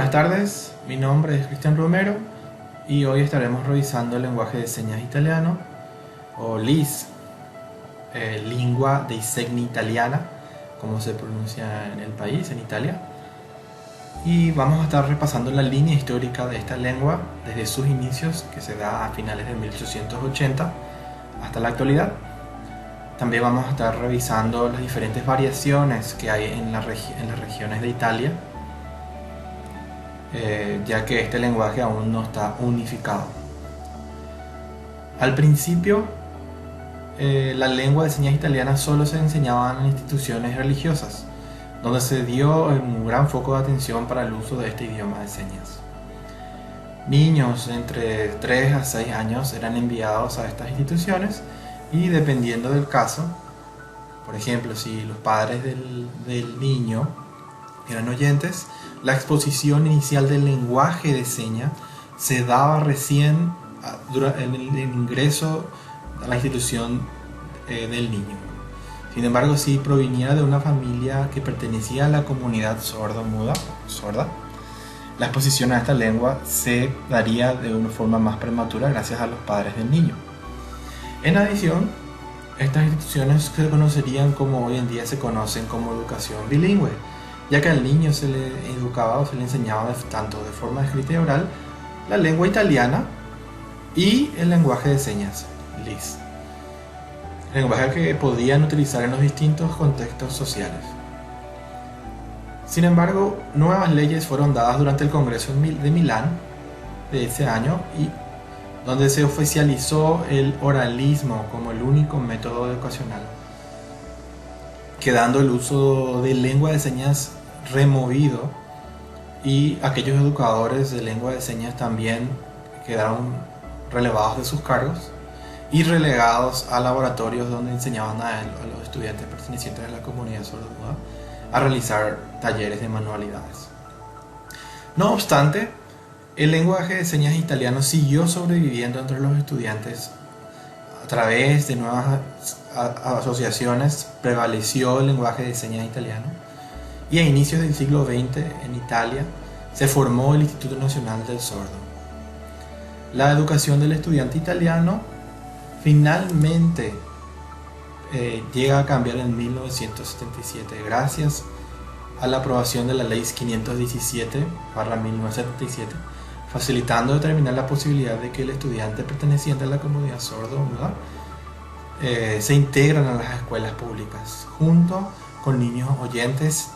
Buenas tardes, mi nombre es Cristian Romero y hoy estaremos revisando el lenguaje de señas italiano o LIS, Lingua dei Segni Italiana, como se pronuncia en el país, en Italia. Y vamos a estar repasando la línea histórica de esta lengua desde sus inicios, que se da a finales de 1880, hasta la actualidad. También vamos a estar revisando las diferentes variaciones que hay en las regiones de Italia, ya que este lenguaje aún no está unificado. Al principio, la lengua de señas italiana solo se enseñaba en instituciones religiosas, donde se dio un gran foco de atención para el uso de este idioma de señas. Niños entre 3 a 6 años eran enviados a estas instituciones y, dependiendo del caso, por ejemplo, si los padres del niño eran oyentes, la exposición inicial del lenguaje de señas se daba recién en el ingreso a la institución del niño. Sin embargo, si proviniera de una familia que pertenecía a la comunidad sorda, la exposición a esta lengua se daría de una forma más prematura gracias a los padres del niño. En adición, estas instituciones se conocerían como hoy en día se conocen como educación bilingüe, ya que al niño se le educaba o se le enseñaba tanto de forma escrita y oral la lengua italiana y el lenguaje de señas, LIS, lenguaje que podían utilizar en los distintos contextos sociales. Sin embargo, nuevas leyes fueron dadas durante el Congreso de Milán de ese año, y donde se oficializó el oralismo como el único método educacional, quedando el uso de lengua de señas removido, y aquellos educadores de lengua de señas también quedaron relevados de sus cargos y relegados a laboratorios donde enseñaban a los estudiantes pertenecientes a la comunidad sordomuda a realizar talleres de manualidades. No obstante, el lenguaje de señas italiano siguió sobreviviendo entre los estudiantes. A través de nuevas asociaciones prevaleció el lenguaje de señas italiano, y a inicios del siglo XX en Italia se formó el Instituto Nacional del Sordo. La educación del estudiante italiano finalmente llega a cambiar en 1977 gracias a la aprobación de la Ley 517/1977, facilitando determinar la posibilidad de que el estudiante perteneciente a la comunidad sordo-muda se integran a las escuelas públicas, junto con niños oyentes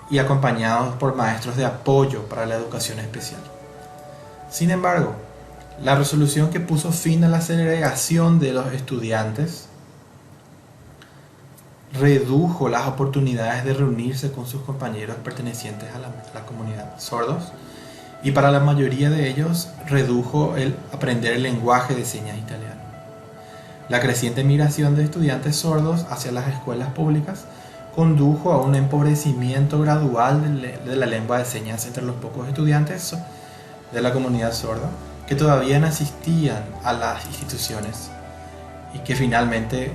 y acompañados por maestros de apoyo para la educación especial. Sin embargo, la resolución que puso fin a la segregación de los estudiantes redujo las oportunidades de reunirse con sus compañeros pertenecientes a la comunidad sordos, y para la mayoría de ellos redujo el aprender el lenguaje de señas italiano. La creciente migración de estudiantes sordos hacia las escuelas públicas condujo a un empobrecimiento gradual de la lengua de señas entre los pocos estudiantes de la comunidad sorda que todavía no asistían a las instituciones, y que finalmente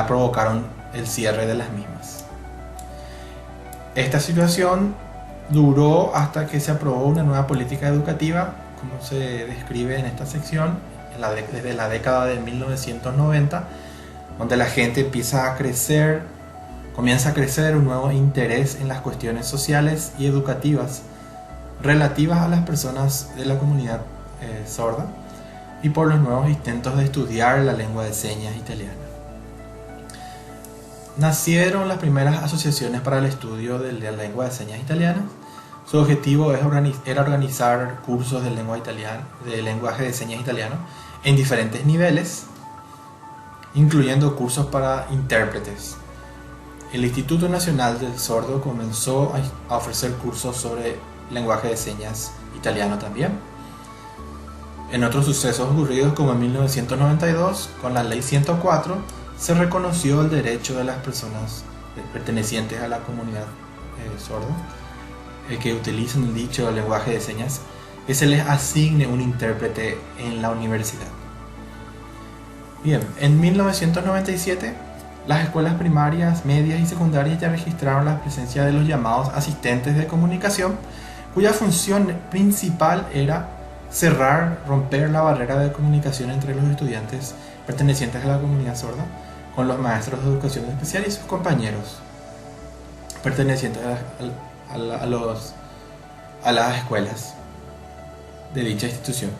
provocaron el cierre de las mismas. Esta situación duró hasta que se aprobó una nueva política educativa, como se describe en esta sección, desde la década de 1990, donde la gente comienza a crecer un nuevo interés en las cuestiones sociales y educativas relativas a las personas de la comunidad sorda, y por los nuevos intentos de estudiar la lengua de señas italiana. Nacieron las primeras asociaciones para el estudio de la lengua de señas italiana. Su objetivo era organizar cursos de lenguaje de señas italiano en diferentes niveles, incluyendo cursos para intérpretes. El Instituto Nacional del Sordo comenzó a ofrecer cursos sobre lenguaje de señas italiano también. En otros sucesos ocurridos, como en 1992, con la Ley 104, se reconoció el derecho de las personas pertenecientes a la comunidad sorda que utilizan dicho lenguaje de señas, que se les asigne un intérprete en la universidad. Bien, en 1997 Las escuelas primarias, medias y secundarias ya registraron la presencia de los llamados asistentes de comunicación, cuya función principal era romper la barrera de comunicación entre los estudiantes pertenecientes a la comunidad sorda con los maestros de educación especial y sus compañeros pertenecientes a las escuelas de dicha institución.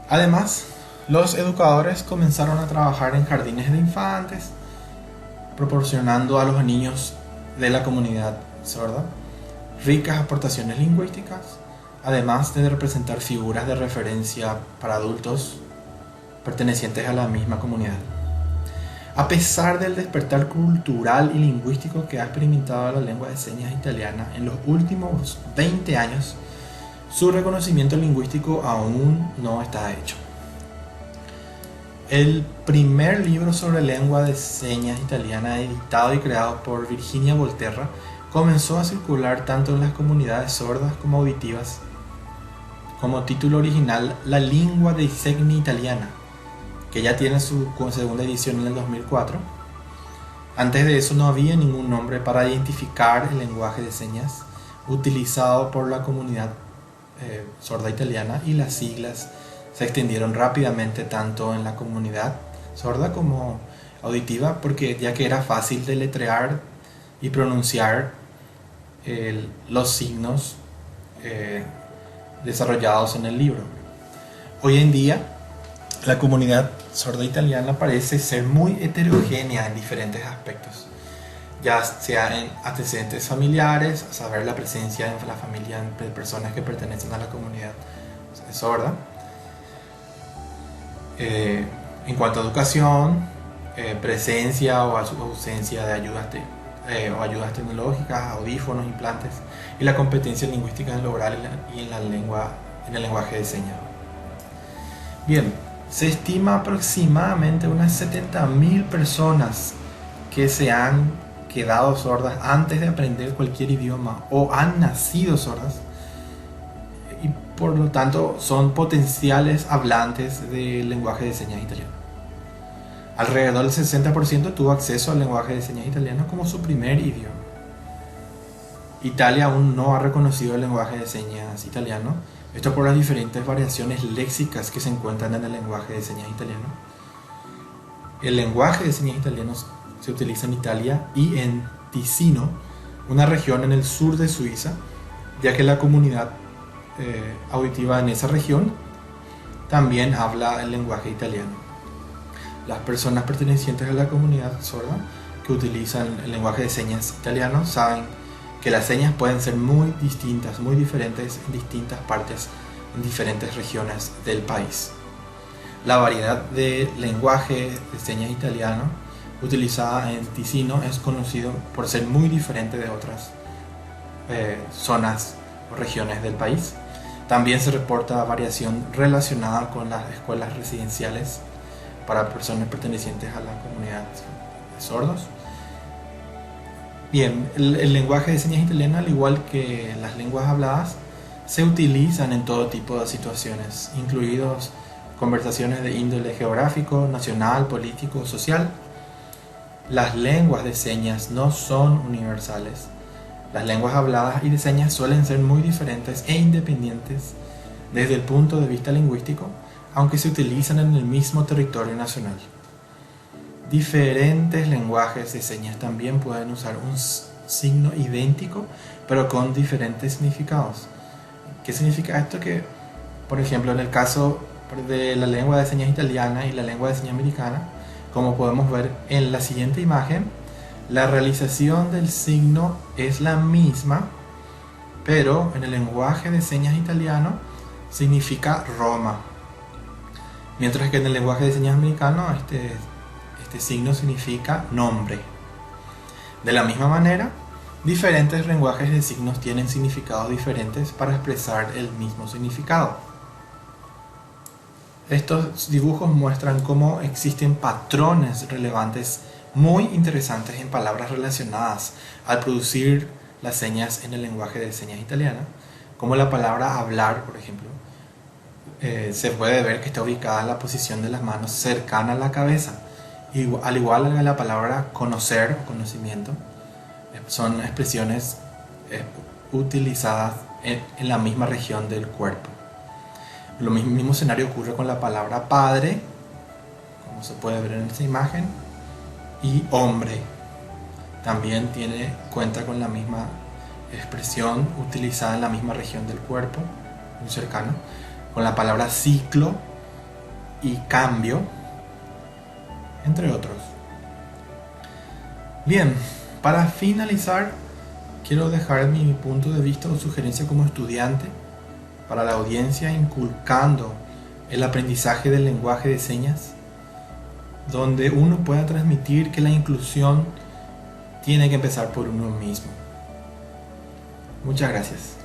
Además, los educadores comenzaron a trabajar en jardines de infantes, proporcionando a los niños de la comunidad sorda ricas aportaciones lingüísticas, además de representar figuras de referencia para adultos pertenecientes a la misma comunidad. A pesar del despertar cultural y lingüístico que ha experimentado la lengua de señas italiana en los últimos 20 años, su reconocimiento lingüístico aún no está hecho. El primer libro sobre lengua de señas italiana, editado y creado por Virginia Volterra, comenzó a circular tanto en las comunidades sordas como auditivas, como título original La lingua dei segni italiana, que ya tiene su segunda edición en el 2004. Antes de eso no había ningún nombre para identificar el lenguaje de señas utilizado por la comunidad sorda italiana, y las siglas se extendieron rápidamente tanto en la comunidad sorda como auditiva, porque ya que era fácil deletrear y pronunciar los signos desarrollados en el libro. Hoy en día la comunidad sorda italiana parece ser muy heterogénea en diferentes aspectos, ya sea en antecedentes familiares, a saber, la presencia en la familia de personas que pertenecen a la comunidad sorda, en cuanto a educación, presencia o ausencia de ayudas tecnológicas, audífonos, implantes, y la competencia lingüística en lo oral y en el lenguaje de señas. Bien, se estima aproximadamente unas 70.000 personas que se han quedado sordas antes de aprender cualquier idioma o han nacido sordas, y por lo tanto son potenciales hablantes del lenguaje de señas italiano. Alrededor del 60% tuvo acceso al lenguaje de señas italiano como su primer idioma. Italia aún no ha reconocido el lenguaje de señas italiano, esto por las diferentes variaciones léxicas que se encuentran en el lenguaje de señas italiano. El lenguaje de señas italiano se utiliza en Italia y en Ticino, una región en el sur de Suiza, ya que la comunidad auditiva en esa región también habla el lenguaje italiano. Las personas pertenecientes a la comunidad sorda que utilizan el lenguaje de señas italiano saben que las señas pueden ser muy distintas, muy diferentes en distintas partes, en diferentes regiones del país. La variedad de lenguaje de señas italiano utilizada en Ticino es conocido por ser muy diferente de otras zonas o regiones del país. También se reporta variación relacionada con las escuelas residenciales para personas pertenecientes a la comunidad de sordos. Bien, el lenguaje de señas italiano, al igual que las lenguas habladas, se utilizan en todo tipo de situaciones, incluidos conversaciones de índole geográfico, nacional, político, social. Las lenguas de señas no son universales. Las lenguas habladas y de señas suelen ser muy diferentes e independientes desde el punto de vista lingüístico, aunque se utilizan en el mismo territorio nacional. Diferentes lenguajes de señas también pueden usar un signo idéntico, pero con diferentes significados. ¿Qué significa esto? Que, por ejemplo, en el caso de la lengua de señas italiana y la lengua de señas americana, como podemos ver en la siguiente imagen, la realización del signo es la misma, pero en el lenguaje de señas italiano significa Roma, mientras que en el lenguaje de señas americano este signo significa nombre. De la misma manera, diferentes lenguajes de signos tienen significados diferentes para expresar el mismo significado. Estos dibujos muestran cómo existen patrones relevantes muy interesantes en palabras relacionadas al producir las señas en el lenguaje de señas italiana, como la palabra hablar, por ejemplo. Se puede ver que está ubicada en la posición de las manos cercana a la cabeza, Al igual que la palabra conocer o conocimiento, son expresiones utilizadas en la misma región del cuerpo. Lo mismo escenario ocurre con la palabra padre, como se puede ver en esta imagen, y hombre. También cuenta con la misma expresión utilizada en la misma región del cuerpo, muy cercano, con la palabra ciclo y cambio, entre otros. Bien, para finalizar, quiero dejar mi punto de vista o sugerencia como estudiante para la audiencia, inculcando el aprendizaje del lenguaje de señas, donde uno pueda transmitir que la inclusión tiene que empezar por uno mismo. Muchas gracias.